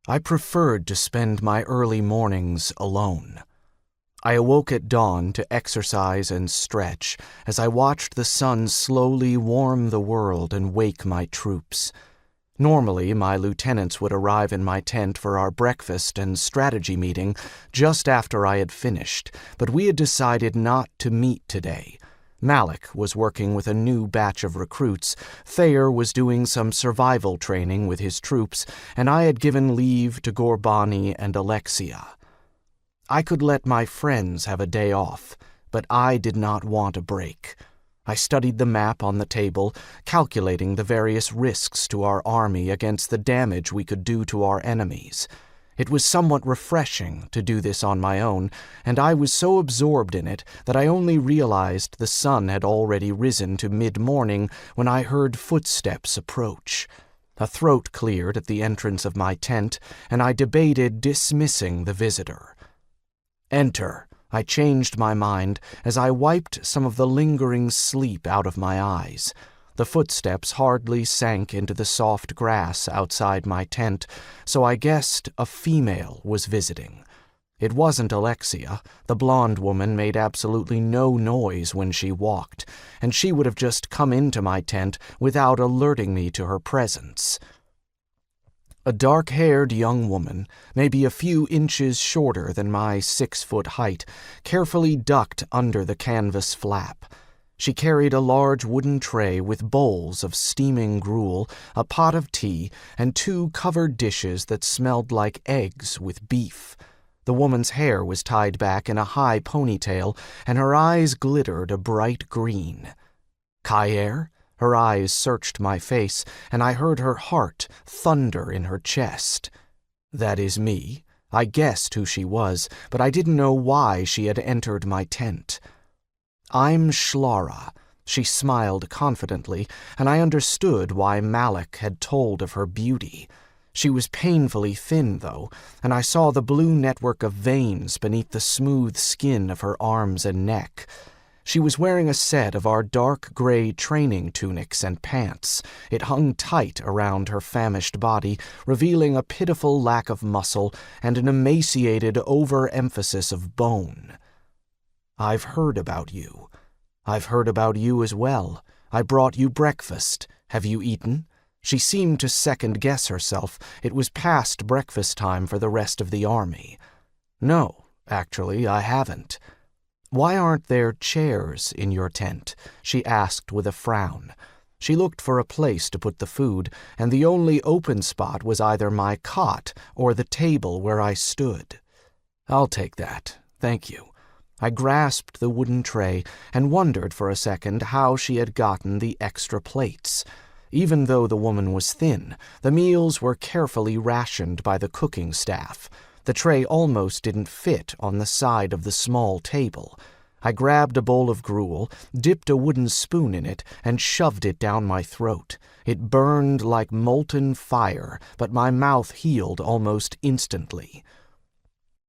I preferred to spend my early mornings alone. I awoke at dawn to exercise and stretch as I watched the sun slowly warm the world and wake my troops. Normally, my lieutenants would arrive in my tent for our breakfast and strategy meeting just after I had finished, but we had decided not to meet today. Malik was working with a new batch of recruits, Thayer was doing some survival training with his troops, and I had given leave to Gorbani and Alexia. I could let my friends have a day off, but I did not want a break. I studied the map on the table, calculating the various risks to our army against the damage we could do to our enemies. It was somewhat refreshing to do this on my own, and I was so absorbed in it that I only realized the sun had already risen to mid-morning when I heard footsteps approach. A throat cleared at the entrance of my tent, and I debated dismissing the visitor. "Enter," I changed my mind as I wiped some of the lingering sleep out of my eyes. The footsteps hardly sank into the soft grass outside my tent, so I guessed a female was visiting. It wasn't Alexia. The blonde woman made absolutely no noise when she walked, and she would have just come into my tent without alerting me to her presence. A dark-haired young woman, maybe a few inches shorter than my 6-foot height, carefully ducked under the canvas flap. She carried a large wooden tray with bowls of steaming gruel, a pot of tea, and 2 covered dishes that smelled like eggs with beef. The woman's hair was tied back in a high ponytail, and her eyes glittered a bright green. "Kayer?" Her eyes searched my face, and I heard her heart thunder in her chest. "That is me." I guessed who she was, but I didn't know why she had entered my tent. "I'm Shlara." She smiled confidently, and I understood why Malik had told of her beauty. She was painfully thin, though, and I saw the blue network of veins beneath the smooth skin of her arms and neck. She was wearing a set of our dark gray training tunics and pants. It hung tight around her famished body, revealing a pitiful lack of muscle and an emaciated overemphasis of bone. "I've heard about you." "I've heard about you as well. I brought you breakfast. Have you eaten?" She seemed to second-guess herself. It was past breakfast time for the rest of the army. "No, actually, I haven't." "Why aren't there chairs in your tent?" she asked with a frown. She looked for a place to put the food, and the only open spot was either my cot or the table where I stood. "I'll take that, thank you." I grasped the wooden tray and wondered for a second how she had gotten the extra plates. Even though the woman was thin, the meals were carefully rationed by the cooking staff. The tray almost didn't fit on the side of the small table. I grabbed a bowl of gruel, dipped a wooden spoon in it, and shoved it down my throat. It burned like molten fire, but my mouth healed almost instantly.